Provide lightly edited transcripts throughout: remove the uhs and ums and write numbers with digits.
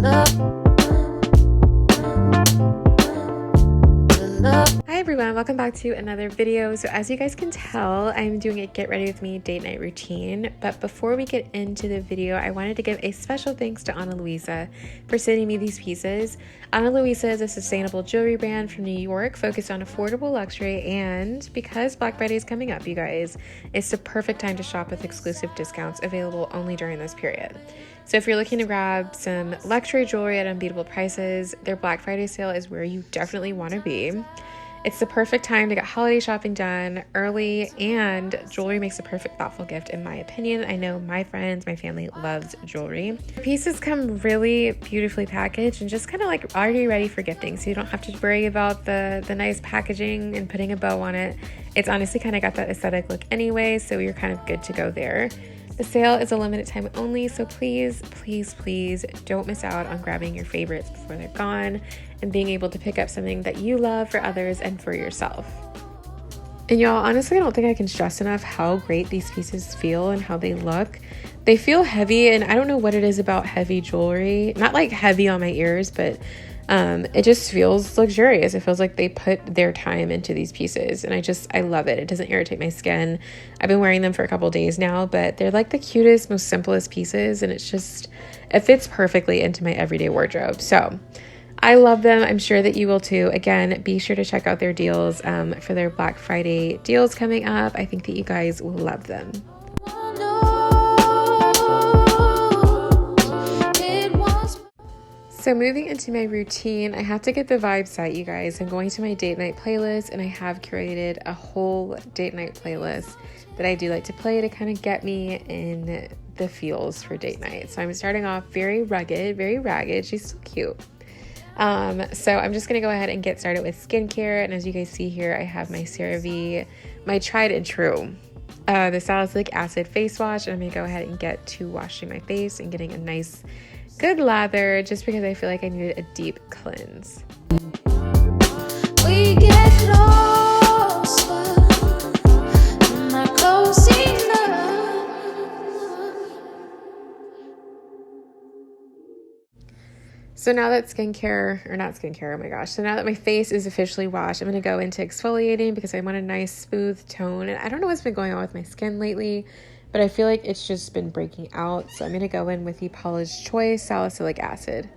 Hi everyone, welcome back to another video. So as you guys can tell, I'm doing a get ready with me date night routine. But before we get into the video, I wanted to give a special thanks to Ana Luisa for sending me these pieces. Ana Luisa is a sustainable jewelry brand from New York focused on affordable luxury, and because Black Friday is coming up, you guys, it's the perfect time to shop with exclusive discounts available only during this period. So if you're looking to grab some luxury jewelry at unbeatable prices, their Black Friday sale is where you definitely want to be. It's the perfect time to get holiday shopping done early, and jewelry makes a perfect thoughtful gift in my opinion. I know my friends, my family loves jewelry. The pieces come really beautifully packaged and just kind of like already ready for gifting, so you don't have to worry about the nice packaging and putting a bow on it. It's honestly kind of got that aesthetic look anyway, so you're kind of good to go there. The sale is a limited time only, so please, please, please don't miss out on grabbing your favorites before they're gone and being able to pick up something that you love for others and for yourself. And y'all, honestly, I don't think I can stress enough how great these pieces feel and how they look. They feel heavy, and I don't know what it is about heavy jewelry. Not like heavy on my ears, but it just feels luxurious. It feels like they put their time into these pieces, and I love it. It doesn't irritate my skin. I've been wearing them for a couple days now, but they're like the cutest, most simplest pieces, and it fits perfectly into my everyday wardrobe. So I love them. I'm sure that you will too. Again, be sure to check out their deals for their Black Friday deals coming up. I think that you guys will love them. So moving into my routine, I have to get the vibe set, you guys. I'm going to my date night playlist, and I have curated a whole date night playlist that I do like to play to kind of get me in the feels for date night. So I'm starting off very rugged, very ragged. She's so cute. So I'm just going to go ahead and get started with skincare. And as you guys see here, I have my CeraVe, my tried and true, the salicylic acid face wash. And I'm going to go ahead and get to washing my face and getting a nice good lather, just because I feel like I needed a deep cleanse. We get closer, not close enough. So now that so now that my face is officially washed, I'm going to go into exfoliating because I want a nice smooth tone. And I don't know what's been going on with my skin lately, but I feel like it's just been breaking out. So I'm going to go in with the Paula's Choice Salicylic Acid.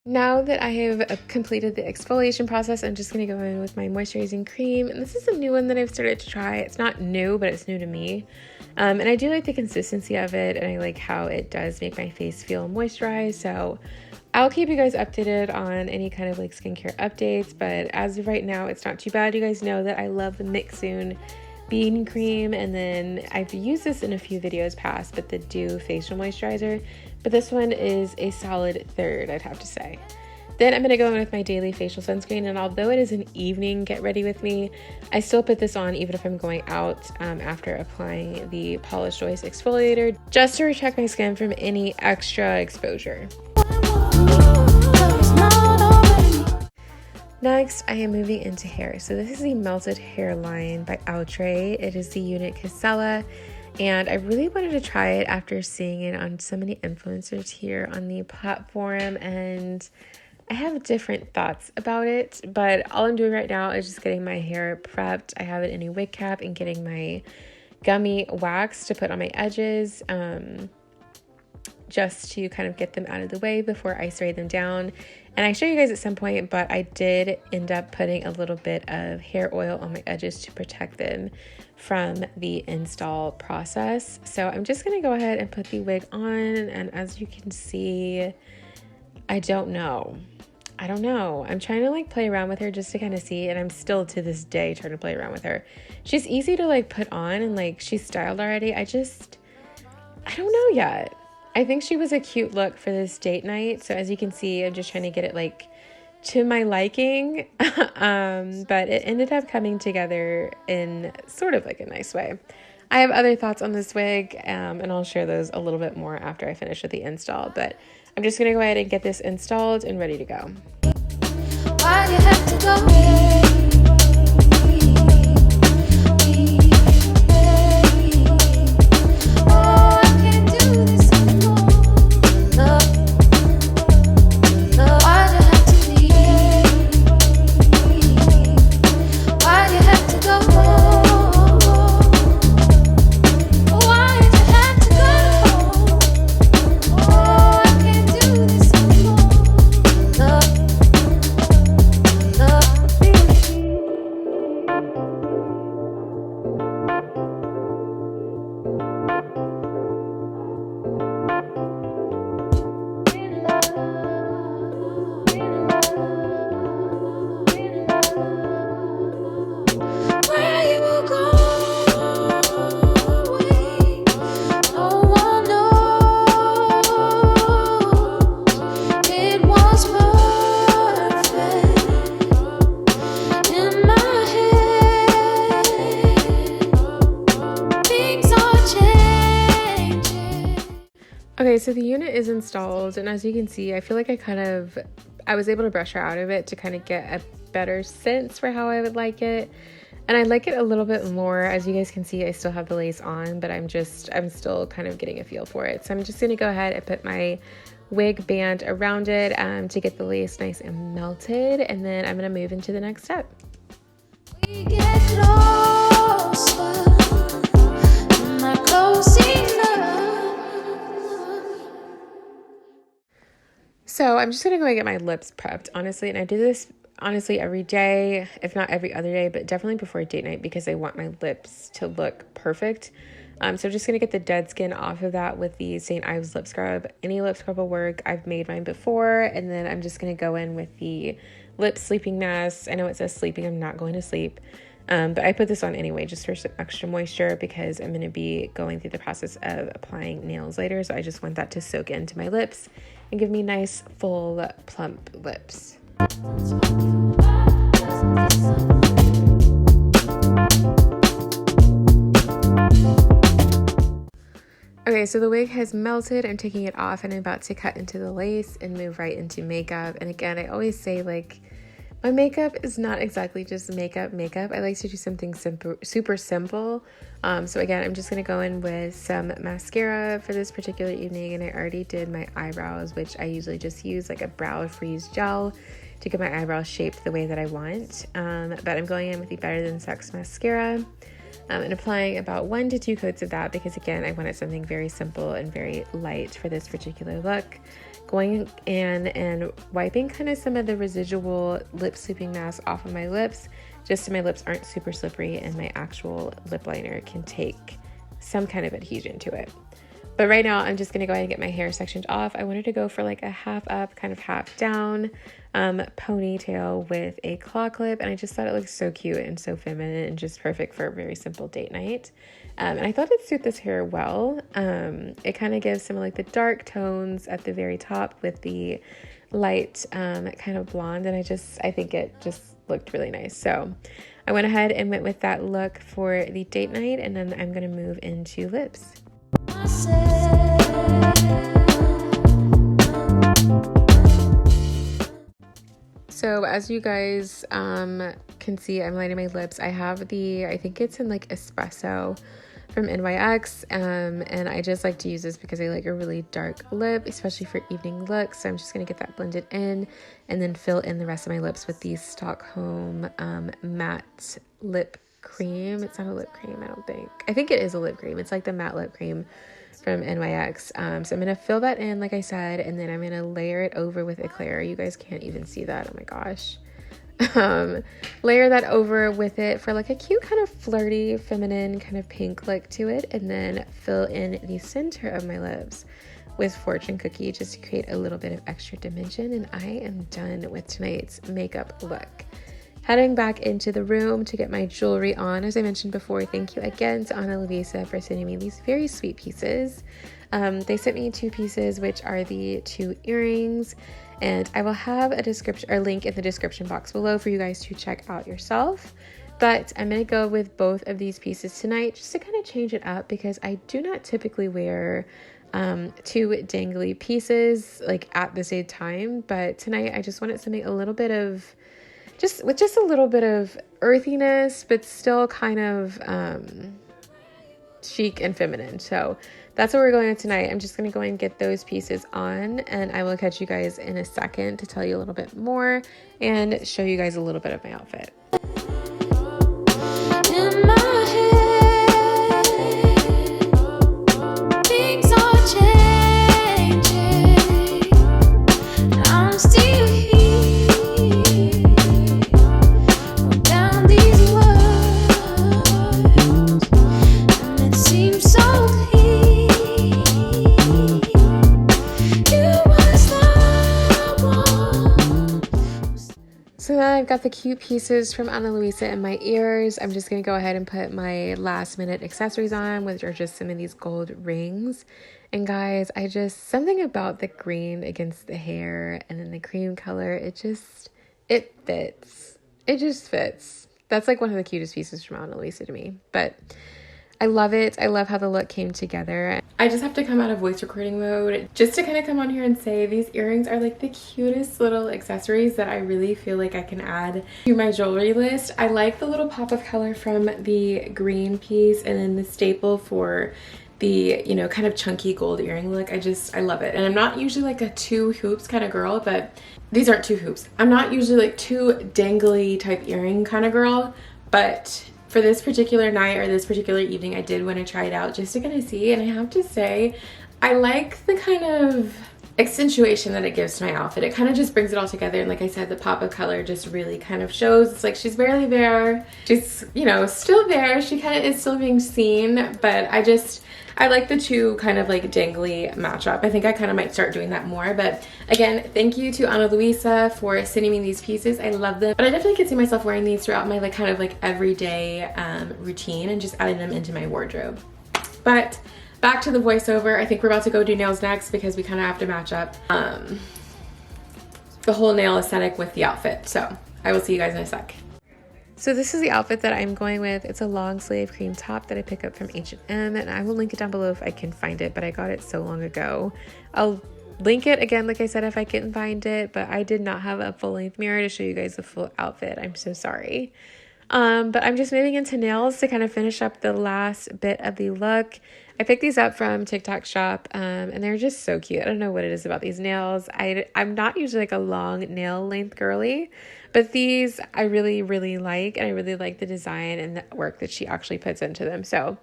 Now that I have completed the exfoliation process, I'm just going to go in with my moisturizing cream. And this is a new one that I've started to try. It's not new, but it's new to me. And I do like the consistency of it, and I like how it does make my face feel moisturized. So I'll keep you guys updated on any kind of like skincare updates. But as of right now, it's not too bad. You guys know that I love the Mixsoon bean cream, and then I've used this in a few videos past, but the Dew facial moisturizer. But this one is a solid third, I'd have to say. Then I'm going to go in with my daily facial sunscreen, and although it is an evening get ready with me, I still put this on even if I'm going out after applying the Paula's Choice exfoliator, just to protect my skin from any extra exposure. Next, I am moving into hair. So this is the Melted Hairline by Outre. It is the unit Casella, and I really wanted to try it after seeing it on so many influencers here on the platform, and I have different thoughts about it, but all I'm doing right now is just getting my hair prepped. I have it in a wig cap and getting my gummy wax to put on my edges, just to kind of get them out of the way before I spray them down. And I show you guys at some point, but I did end up putting a little bit of hair oil on my edges to protect them from the install process. So I'm just going to go ahead and put the wig on, and as you can see, I don't know. I'm trying to like play around with her just to kind of see, and I'm still to this day trying to play around with her. She's easy to like put on, and like she's styled already. I don't know yet. I think she was a cute look for this date night. So as you can see, I'm just trying to get it like to my liking. But it ended up coming together in sort of like a nice way. I have other thoughts on this wig, and I'll share those a little bit more after I finish with the install, but I'm just gonna go ahead and get this installed and ready to go. Why do you have to go? Okay, so the unit is installed, and as you can see, I feel like I was able to brush her out of it to kind of get a better sense for how I would like it. And I like it a little bit more. As you guys can see, I still have the lace on, but I'm still kind of getting a feel for it. So I'm just gonna go ahead and put my wig band around it to get the lace nice and melted, and then I'm gonna move into the next step. We get closer, not close enough. So I'm just gonna go and get my lips prepped, honestly, and I do this honestly every day, if not every other day, but definitely before date night because I want my lips to look perfect. So I'm just gonna get the dead skin off of that with the St. Ives lip scrub. Any lip scrub will work. I've made mine before, and then I'm just gonna go in with the lip sleeping mask. I know it says sleeping, I'm not going to sleep. But I put this on anyway just for some extra moisture because I'm going to be going through the process of applying nails later. So I just want that to soak into my lips and give me nice, full, plump lips. Okay, so the wig has melted. I'm taking it off and I'm about to cut into the lace and move right into makeup. And again, I always say, like, my makeup is not exactly just makeup. I like to do something super simple. So again, I'm just going to go in with some mascara for this particular evening. And I already did my eyebrows, which I usually just use like a brow freeze gel to get my eyebrows shaped the way that I want. But I'm going in with the Better Than Sex mascara. And applying about 1 to 2 coats of that because again, I wanted something very simple and very light for this particular look. Going in and wiping kind of some of the residual lip sleeping mask off of my lips, just so my lips aren't super slippery and my actual lip liner can take some kind of adhesion to it. But right now, I'm just going to go ahead and get my hair sectioned off. I wanted to go for like a half up, kind of half down ponytail with a claw clip. And I just thought it looked so cute and so feminine and just perfect for a very simple date night. And I thought it'd suit this hair well. It kind of gives some of like the dark tones at the very top with the light kind of blonde. And I think it just looked really nice. So I went ahead and went with that look for the date night. And then I'm going to move into lips. So as you guys can see, I'm lining my lips. I have I think it's in like espresso from NYX, and I just like to use this because I like a really dark lip, especially for evening looks. So I'm just gonna get that blended in and then fill in the rest of my lips with the Stockholm matte lip cream. It's not a lip cream, I don't think. I think it is a lip cream. It's like the matte lip cream from NYX. So I'm gonna fill that in, like I said, and then I'm gonna layer it over with eclair. You guys can't even see that. Oh my gosh. Layer that over with it for like a cute kind of flirty, feminine kind of pink look to it, and then fill in the center of my lips with Fortune Cookie just to create a little bit of extra dimension. And I am done with tonight's makeup look. Heading back into the room to get my jewelry on. As I mentioned before, thank you again to Ana Luisa for sending me these very sweet pieces. They sent me 2 pieces, which are the 2 earrings, and I will have a link in the description box below for you guys to check out yourself. But I'm going to go with both of these pieces tonight just to kind of change it up because I do not typically wear two dangly pieces like at the same time. But tonight I just wanted something a little bit of just a little bit of earthiness, but still kind of chic and feminine. So that's what we're going with tonight. I'm just going to go and get those pieces on, and I will catch you guys in a second to tell you a little bit more and show you guys a little bit of my outfit. In my head, things are changing. I'm still here. Wrote down these words, and it seems so clear. You was the one. So now I've got the cute pieces from Ana Luisa in my ears. I'm just going to go ahead and put my last minute accessories on, which are just some of these gold rings. And guys, something about the green against the hair and then the cream color, it fits. It just fits. That's like one of the cutest pieces from Ana Luisa to me. But I love it. I love how the look came together. I just have to come out of voice recording mode just to kind of come on here and say these earrings are like the cutest little accessories that I really feel like I can add to my jewelry list. I like the little pop of color from the green piece and then the staple for the, you know, kind of chunky gold earring look. I love it. And I'm not usually like a two hoops kind of girl, but these aren't two hoops. I'm not usually like two dangly type earring kind of girl, but for this particular night or this particular evening, I did want to try it out just to kind of see. And I have to say, I like the kind of accentuation that it gives to my outfit. It kind of just brings it all together. And like I said, the pop of color just really kind of shows. It's like she's barely there. She's, you know, still there. She kind of is still being seen. But I like the two kind of like dangly matchup. I think I kind of might start doing that more. But again, thank you to Ana Luisa for sending me these pieces. I love them. But I definitely could see myself wearing these throughout my like kind of like everyday routine and just adding them into my wardrobe. But back to the voiceover. I think we're about to go do nails next because we kind of have to match up the whole nail aesthetic with the outfit. So I will see you guys in a sec. So this is the outfit that I'm going with. It's a long sleeve cream top that I pick up from H&M, and I will link it down below if I can find it, but I got it so long ago. I'll link it again, like I said, if I can find it, but I did not have a full-length mirror to show you guys the full outfit. I'm so sorry. But I'm just moving into nails to kind of finish up the last bit of the look. I picked these up from TikTok shop, and they're just so cute. I don't know what it is about these nails. I'm not usually like a long nail length girly, but these I really, really like, and I really like the design and the work that she actually puts into them. So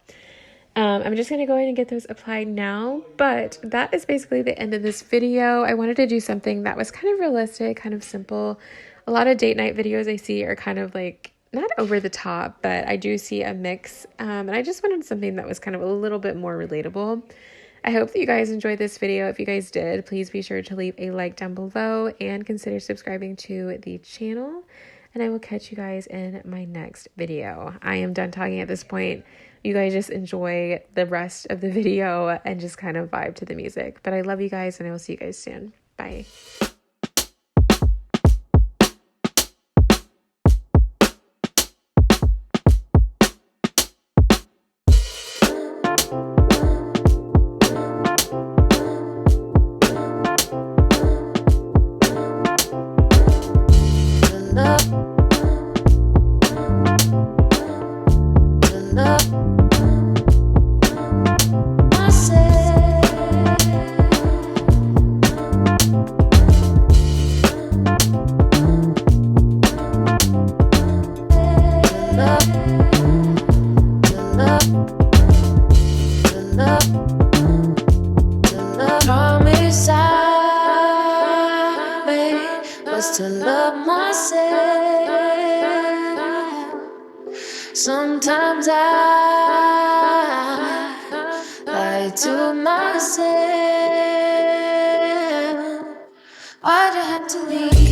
I'm just going to go ahead and get those applied now, but that is basically the end of this video. I wanted to do something that was kind of realistic, kind of simple. A lot of date night videos I see are kind of like, not over the top, but I do see a mix, and I just wanted something that was kind of a little bit more relatable. I hope that you guys enjoyed this video. If you guys did, please be sure to leave a like down below and consider subscribing to the channel, and I will catch you guys in my next video. I am done talking at this point. You guys just enjoy the rest of the video and just kind of vibe to the music. But I love you guys, and I will see you guys soon. Bye. To love myself. Sometimes I lie to myself. Why'd you have to leave?